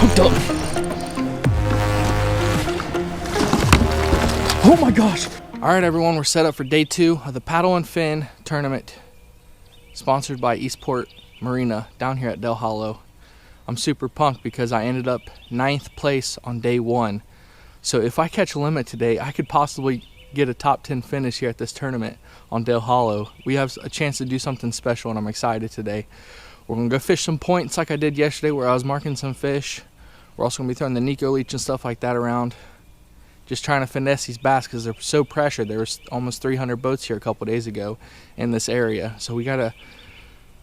Hooked up. Oh my gosh. All right, everyone, we're set up for day 2 of the Paddle and Fin Tournament, sponsored by Eastport Marina down here at Del Hollow. I'm super pumped because I ended up 9th place on day 1. So if I catch a limit today, I could possibly get a top 10 finish here at this tournament on Del Hollow. We have a chance to do something special, and I'm excited today. We're gonna go fish some points like I did yesterday where I was marking some fish. We're also gonna be throwing the Nico leech and stuff like that around. Just trying to finesse these bass because they're so pressured. There was almost 300 boats here a couple days ago in this area. So we gotta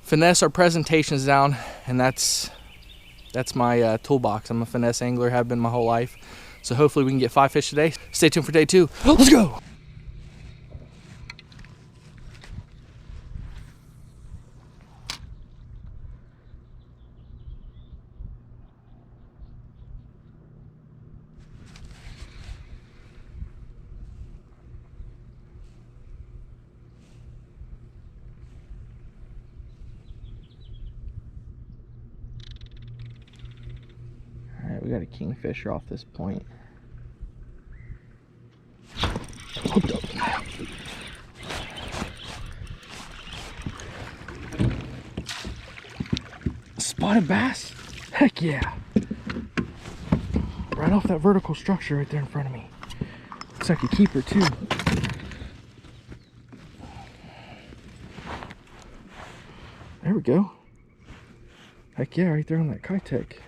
finesse our presentations down, and that's my toolbox. I'm a finesse angler, have been my whole life. So hopefully we can get 5 fish today. Stay tuned for day 2. Let's go! We got a kingfisher off this point. Hooked up. Spotted bass? Heck yeah. Right off that vertical structure right there in front of me. Looks like a keeper too. There we go. Heck yeah, right there on that Kayak.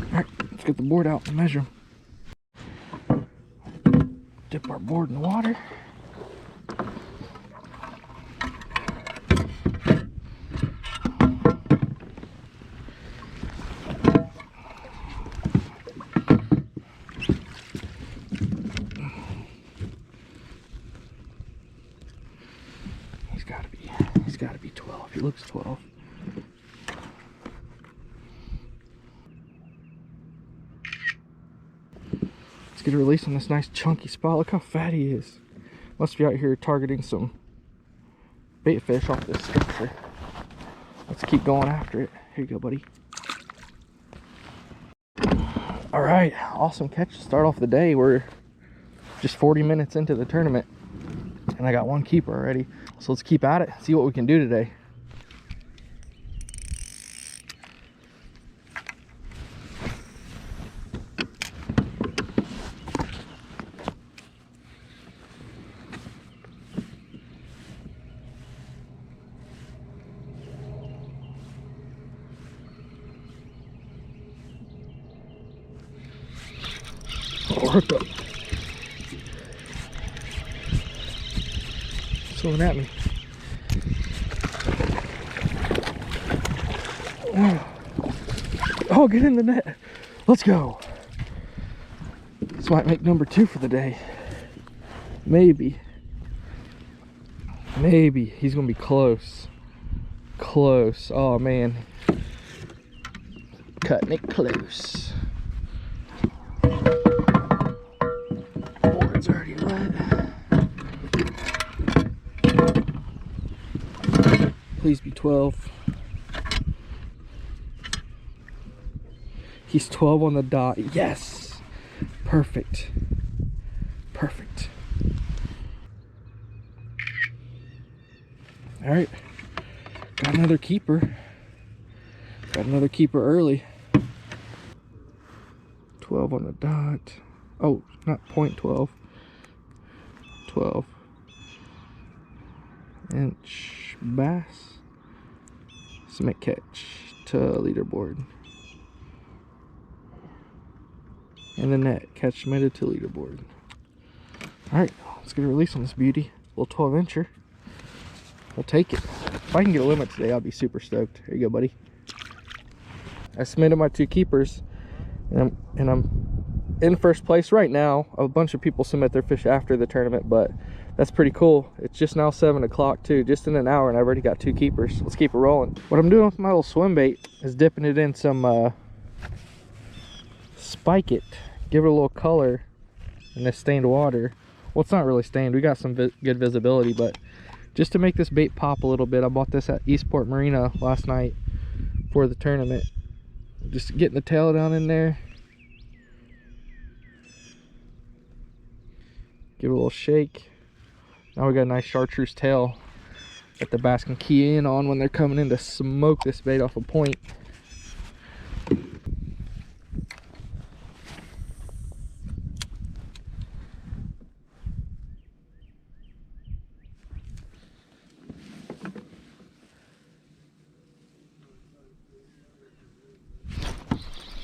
Alright, let's get the board out and measure them. Dip our board in the water. He's gotta be 12. He looks 12. Get a release on this nice chunky spot. Look how fat he is. Must be out here targeting some bait fish off this structure. Let's keep going after it. Here you go, buddy. All right, awesome catch to start off the day. We're just 40 minutes into the tournament and I got 1 keeper already. So let's keep at it, see what we can do today. Hooked up. Swimming at me. Oh, get in the net. Let's go. This might make number 2 for the day. Maybe. Maybe. He's gonna be close. Close. Oh man. Cutting it close. Board's already wet. Please be 12. He's 12 on the dot. Yes. Perfect. Perfect. All right. Got another keeper. Got another keeper early. 12 on the dot. Oh, not .12. 12 inch bass. Submit catch to leaderboard. And the net catch submitted to leaderboard. Alright, let's get a release on this beauty. A little 12 incher. We'll take it. If I can get a limit today, I'll be super stoked. Here you go, buddy. I submitted my 2 keepers, and I'm in first place right now. A bunch of people submit their fish after the tournament, but that's pretty cool. It's just now 7 o'clock too, just in an hour, and I've already got 2 keepers. Let's keep it rolling. What I'm doing with my little swim bait is dipping it in some Spike It, give it a little color in this stained water. Well, it's not really stained. We got some good visibility, but just to make this bait pop a little bit. I bought this at Eastport Marina last night for the tournament. Just getting the tail down in there. Give it a little shake. Now we got a nice chartreuse tail that the bass can key in on when they're coming in to smoke this bait off a point.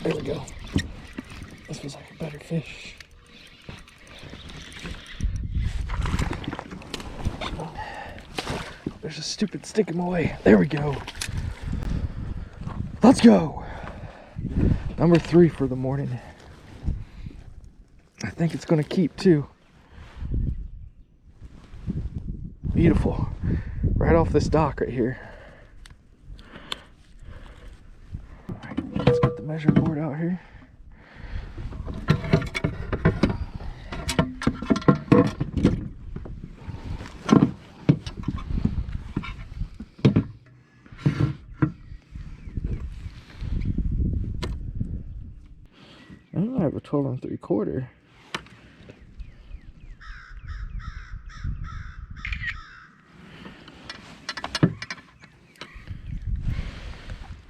There we go. This feels like a better fish. There's a stupid stick in my way. There we go. Let's go. Number 3 for the morning. I think it's gonna keep too. Beautiful. Right off this dock right here. All right, let's get the measure board out here. I have a 12 3/4.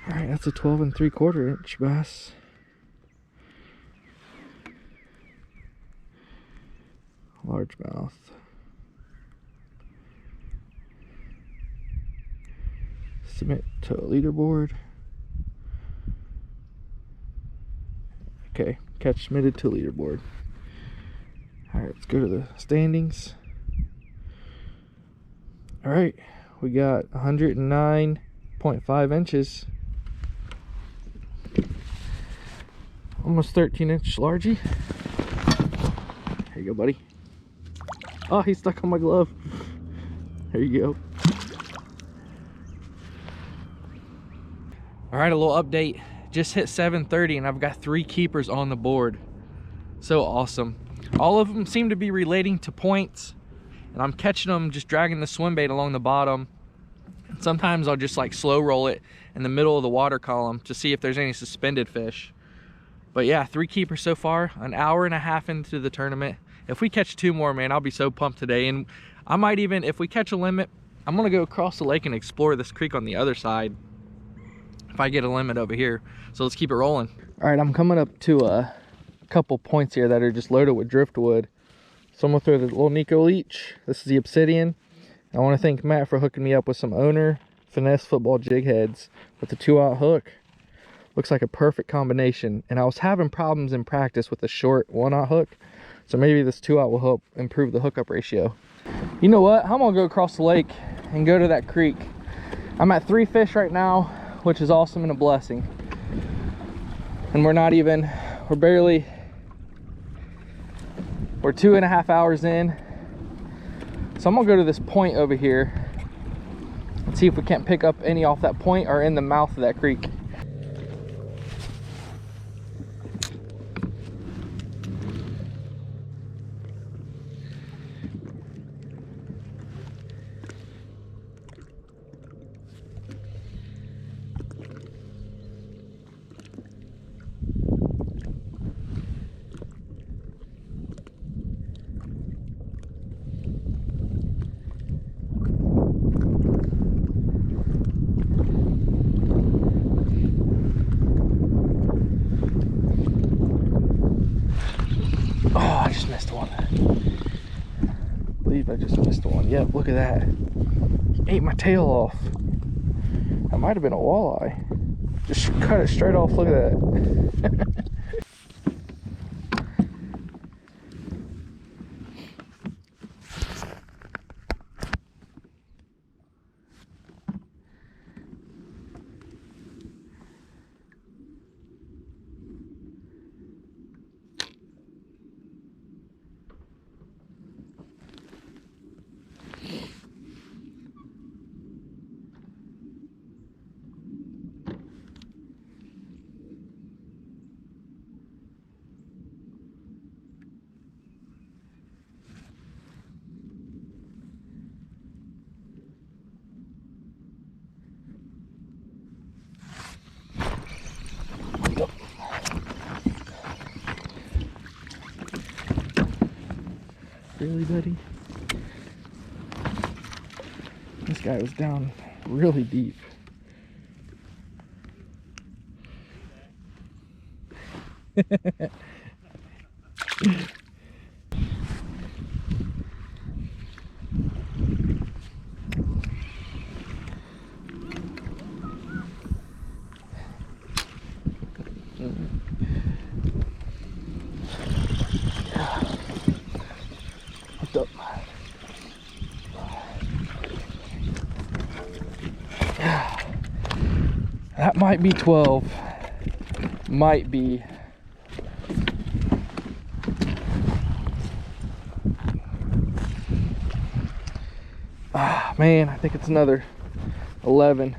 All right, that's a 12 3/4 inch bass. Largemouth. Submit to a leaderboard. Okay, catch submitted to leaderboard. All right, let's go to the standings. All right, we got 109.5 inches. Almost 13-inch largie. Here you go, buddy. Oh, he's stuck on my glove. There you go. All right, a little update. Just hit 7:30 and I've got 3 keepers on the board. So awesome. All of them seem to be relating to points, and I'm catching them just dragging the swim bait along the bottom. And sometimes I'll just like slow roll it in the middle of the water column to see if there's any suspended fish. But yeah, 3 keepers so far, an hour and a half into the tournament. If we catch 2 more, man, I'll be so pumped today. And I might even, if we catch a limit, I'm gonna go across the lake and explore this creek on the other side if I get a limit over here. So let's keep it rolling. All right, I'm coming up to a couple points here that are just loaded with driftwood. So I'm gonna throw the little Nico leech. This is the Obsidian. I wanna thank Matt for hooking me up with some Owner finesse football jig heads with the 2-aught hook. Looks like a perfect combination. And I was having problems in practice with the short 1-aught hook. So maybe this 2-aught will help improve the hookup ratio. You know what? I'm gonna go across the lake and go to that creek. I'm at 3 fish right now, which is awesome and a blessing. And we're 2.5 hours in. So I'm gonna go to this point over here and see if we can't pick up any off that point or in the mouth of that creek. Oh, I just missed one. I believe I just missed one. Yep, look at that. Ate my tail off. That might have been a walleye. Just cut it straight off. Look at that. Really, buddy? This guy was down really deep. What's up? That might be 12. Might be. Ah, man, I think it's another 11.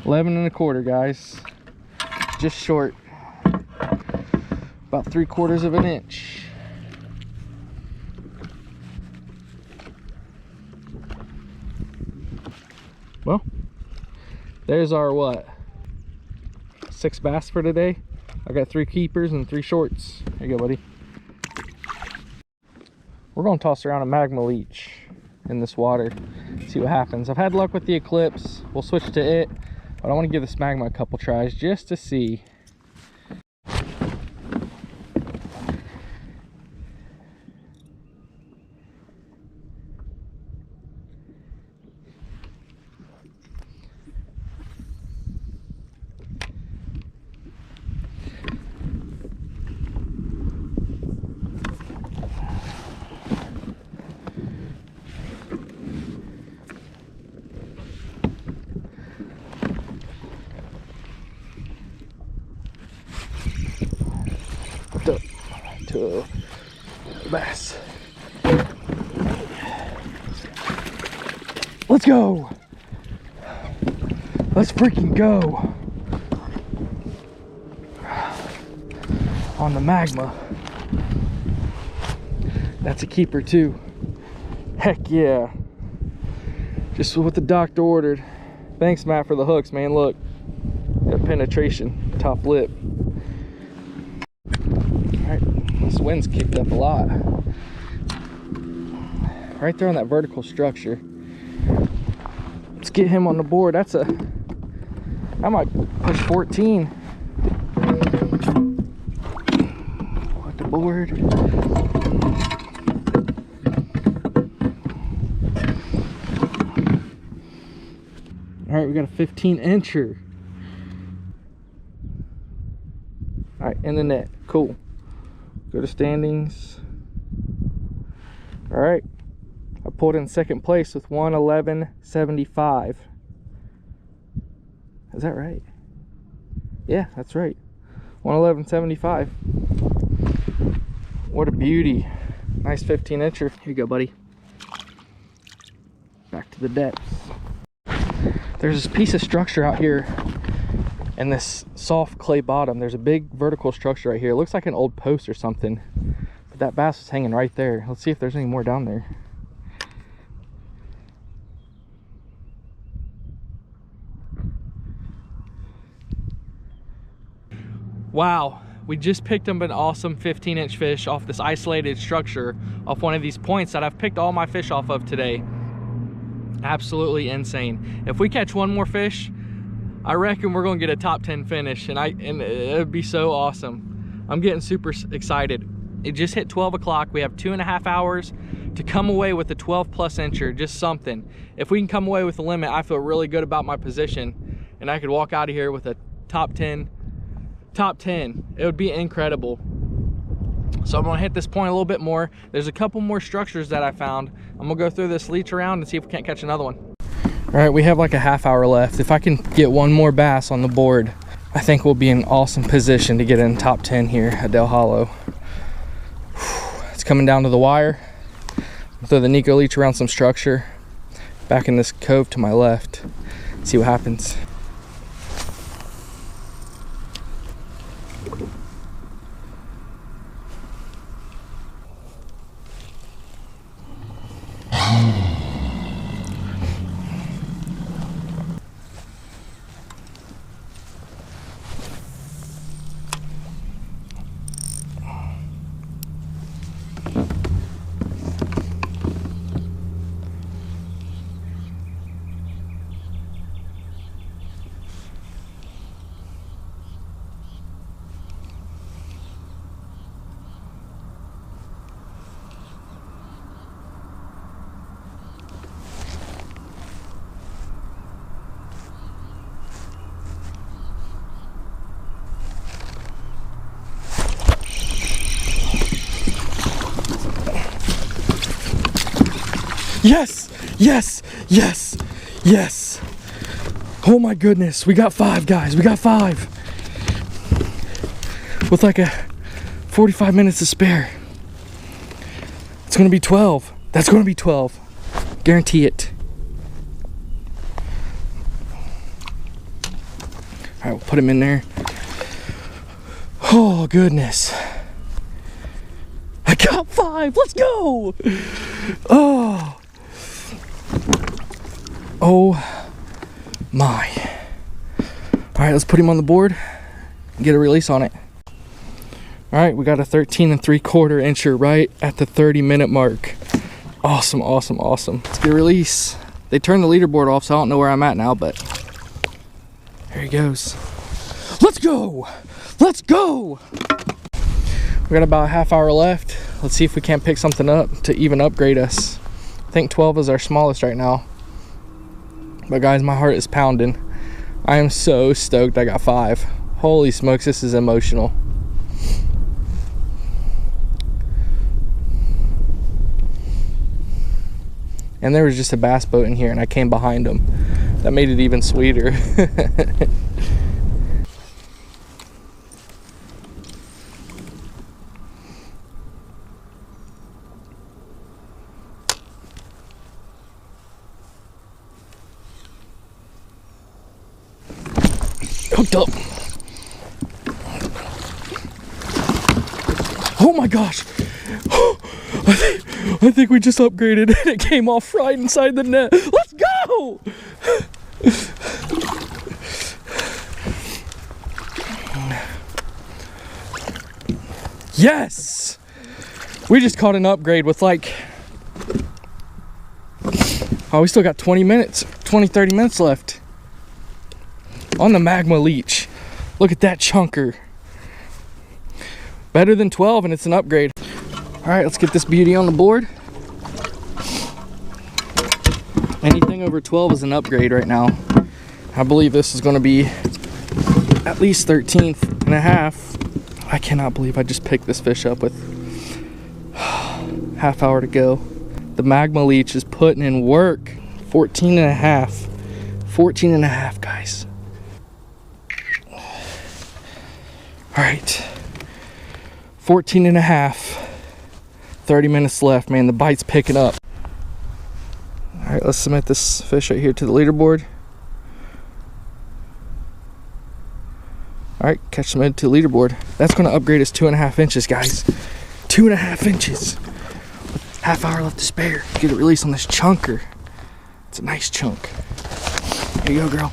11 and a quarter, guys. Just short. About 3/4 of an inch. Well, there's our what? 6 bass for today. I got 3 keepers and 3 shorts. There you go, buddy. We're gonna toss around a magma leech in this water, see what happens. I've had luck with the Eclipse. We'll switch to it, but I want to give this magma a couple tries just to see. To a bass. Let's go. Let's freaking go. On the magma. That's a keeper too. Heck yeah. Just what the doctor ordered. Thanks, Matt, for the hooks, man. Look, got penetration, top lip. This wind's kicked up a lot. Right there on that vertical structure. Let's get him on the board. I might push 14. At the board. All right, we got a 15-incher. All right, in the net. Cool. Go to standings. All right, I pulled in second place with 111.75. Is that right? Yeah, that's right. 111.75. What a beauty. Nice 15-incher. Here you go, buddy. Back to the depths. There's this piece of structure out here and this soft clay bottom. There's a big vertical structure right here. It looks like an old post or something, but that bass is hanging right there. Let's see if there's any more down there. Wow, we just picked up an awesome 15-inch fish off this isolated structure off one of these points that I've picked all my fish off of today. Absolutely insane. If we catch one more fish, I reckon we're gonna get a top 10 finish, and it'd be so awesome. I'm getting super excited. It just hit 12 o'clock. We have 2.5 hours to come away with a 12+ incher, just something. If we can come away with the limit, I feel really good about my position, and I could walk out of here with a top 10. It would be incredible. So I'm gonna hit this point a little bit more. There's a couple more structures that I found. I'm gonna go through this leech around and see if we can't catch another one. All right, we have like a half hour left. If I can get one more bass on the board, I think we'll be in awesome position to get in top 10 here at Del Hollow. It's coming down to the wire. I'll throw the Nico leech around some structure back in this cove to my left. See what happens. Yes, yes, yes, yes. Oh my goodness, we got 5, guys. We got 5. With like a 45 minutes to spare. It's gonna be 12. That's gonna be 12. Guarantee it. All right, we'll put him in there. Oh goodness. I got 5, let's go. Oh. Oh my. All right, let's put him on the board and get a release on it. All right, we got a 13 3/4 incher right at the 30-minute mark. Awesome, awesome, awesome. Let's get a release. They turned the leaderboard off, so I don't know where I'm at now, but here he goes. Let's go, let's go. We got about a half hour left. Let's see if we can't pick something up to even upgrade us. I think 12 is our smallest right now. But guys, my heart is pounding. I am so stoked I got 5. Holy smokes, this is emotional. And there was just a bass boat in here and I came behind him. That made it even sweeter. Hooked up. Oh my gosh. I think we just upgraded and it came off right inside the net. Let's go. Yes. We just caught an upgrade with like, oh, we still got 20 minutes, 30 minutes left. On the magma leech. Look at that chunker. Better than 12 and it's an upgrade. All right, let's get this beauty on the board. Anything over 12 is an upgrade right now. I believe this is going to be at least 13th and a half. I cannot believe I just picked this fish up with half hour to go. The magma leech is putting in work. 14 and a half. 14 and a half, guys. All right, 14 and a half, 30 minutes left, man, the bite's picking up. All right, let's submit this fish right here to the leaderboard. All right, catch submitted to the leaderboard. That's gonna upgrade us 2.5 inches, guys. 2.5 inches. With half hour left to spare. Get a release on this chunker. It's a nice chunk. Here you go, girl.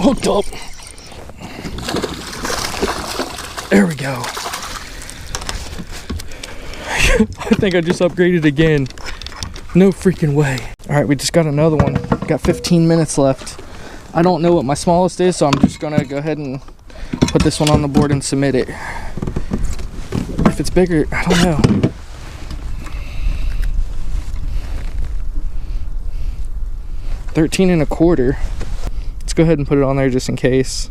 Hooked up. There we go. I think I just upgraded again. No freaking way. All right, we just got another one. Got 15 minutes left. I don't know what my smallest is, so I'm just gonna go ahead and put this one on the board and submit it. If it's bigger, I don't know. $13 1/4. Let's go ahead and put it on there just in case.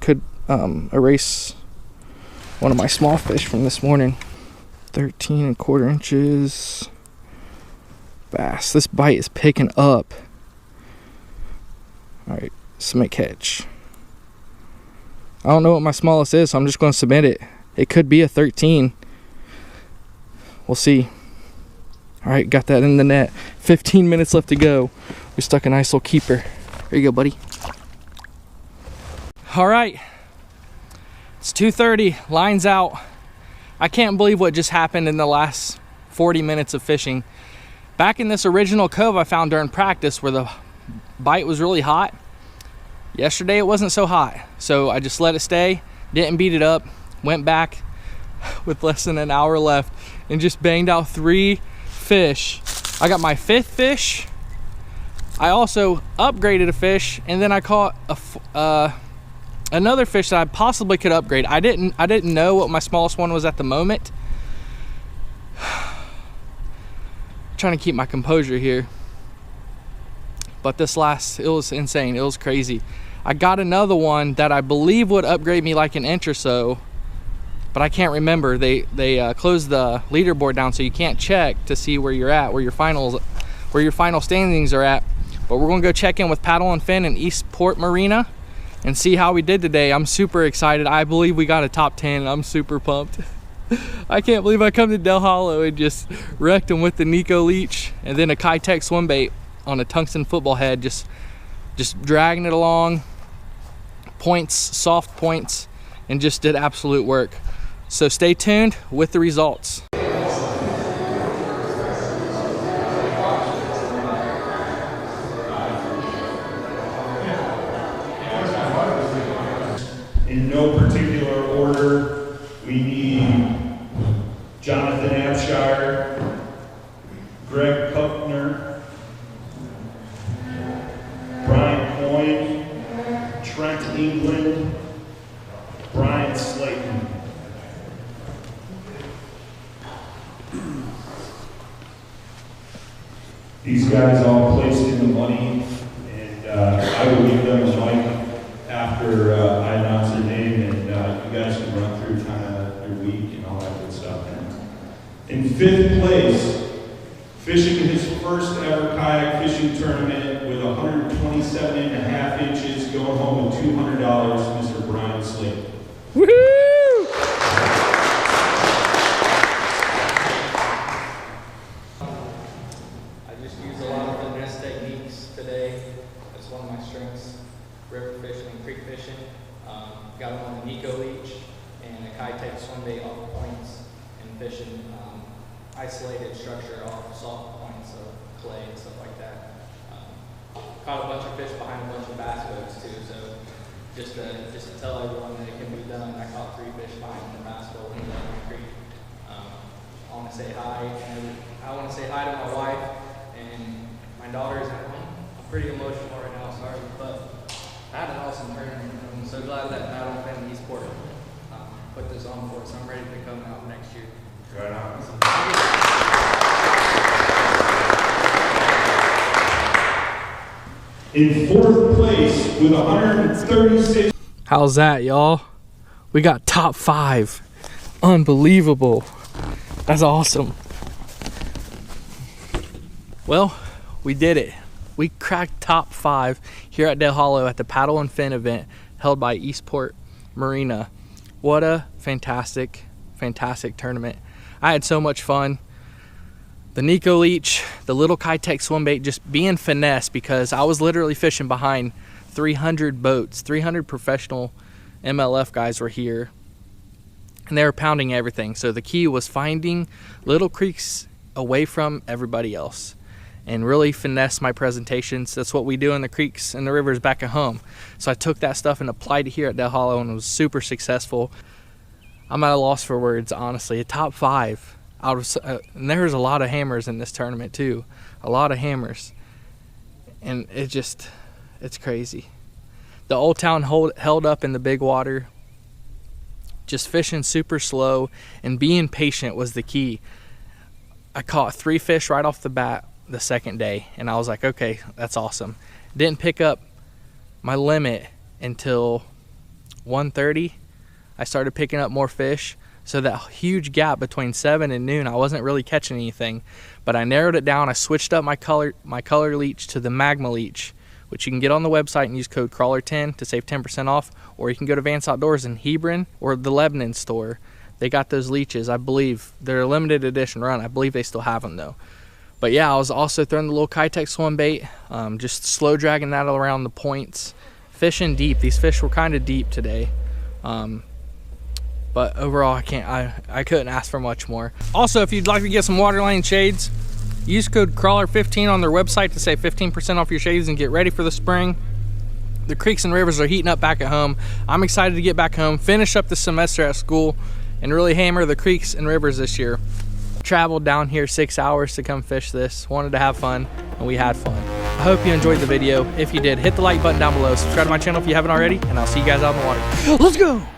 Could erase one of my small fish from this morning. 13 1/4 inches. Bass. This bite is picking up. All right, submit catch. I don't know what my smallest is, so I'm just going to submit it. It could be a 13. We'll see. All right, got that in the net. 15 minutes left to go. We stuck a nice little keeper. Here you go, buddy. All right, it's 2:30, line's out. I can't believe what just happened in the last 40 minutes of fishing. Back in this original cove I found during practice where the bite was really hot. Yesterday it wasn't so hot, so I just let it stay, didn't beat it up, went back with less than an hour left and just banged out 3 fish. I got my 5th fish I also upgraded a fish, and then I caught another fish that I possibly could upgrade. I didn't know what my smallest one was at the moment. Trying to keep my composure here. But this last, it was insane. It was crazy. I got another one that I believe would upgrade me like an inch or so, but I can't remember. They closed the leaderboard down, so you can't check to see where you're at, where your final standings are at. But we're gonna go check in with Paddle and Fin in Eastport Marina and see how we did today. I'm super excited. I believe we got a top 10. I'm super pumped. I can't believe I come to Del Hollow and just wrecked them with the Nico leech and then a Kayak swim bait on a tungsten football head, just dragging it along, points, soft points, and just did absolute work. So stay tuned with the results. In no particular order, we need Jonathan Abshire, Greg Kuckner, Brian Coyne, Trent England, Brian Slayton. These guys all placed in the money, and I will give them a mic after I announce their name, and you guys can run through kind of your week and all that good stuff. In 5th place, fishing his first ever kayak fishing tournament with 127.5 inches, going home with $200, Mr. Brian Slayton. Woohoo! I just used a lot of finesse techniques today. That's one of my strengths. River fishing and creek fishing. Got them on the Nico leech and a Kayak swim bait off the points, and fishing isolated structure off soft points of clay and stuff like that. Caught a bunch of fish behind a bunch of bass boats too, so just to tell everyone that it can be done. I caught 3 fish behind the bass boat in the creek. I want to say hi, and I want to say hi to my wife and my daughters at home. I'm pretty emotional right now, sorry, but I had an awesome tournament. I'm so glad that Paddle and Fin Eastport put this on for us. I'm ready to come out next year. Right on. In 4th place with 136. How's that, y'all? We got top 5. Unbelievable. That's awesome. Well, we did it. We cracked top 5 here at Del Hollow at the Paddle and Fin event held by Eastport Marina. What a fantastic tournament. I had so much fun. The Nico leech, the little Kayak swim bait, just being finesse, because I was literally fishing behind 300 boats. 300 professional MLF guys were here, and they were pounding everything. So the key was finding little creeks away from everybody else and really finesse my presentations. That's what we do in the creeks and the rivers back at home. So I took that stuff and applied it here at Del Hollow, and it was super successful. I'm at a loss for words, honestly. A top 5 out of, and there's a lot of hammers in this tournament too. A lot of hammers. And it's crazy. The Old Town held up in the big water. Just fishing super slow and being patient was the key. I caught 3 fish right off the bat the second day, and I was like, okay, that's awesome. Didn't pick up my limit until 1:30. I started picking up more fish, so that huge gap between 7 and noon, I wasn't really catching anything, but I narrowed it down. I switched up my color leech to the Magma leech, which you can get on the website and use code CRAWLER10 to save 10% off, or you can go to Vance Outdoors in Hebron or the Lebanon store. They got those leeches. I believe they're a limited edition run. I believe they still have them though. But yeah, I was also throwing the little Kayak swim bait, just slow dragging that around the points, fishing deep. These fish were kind of deep today. But overall, I couldn't ask for much more. Also, if you'd like to get some waterline shades, use code CRAWLER15 on their website to save 15% off your shades and get ready for the spring. The creeks and rivers are heating up back at home. I'm excited to get back home, finish up the semester at school, and really hammer the creeks and rivers this year. Traveled down here 6 hours to come fish this, wanted to have fun, and we had fun. I hope you enjoyed the video. If you did, hit the like button down below. Subscribe to my channel if you haven't already, and I'll see you guys out in the water. Let's go!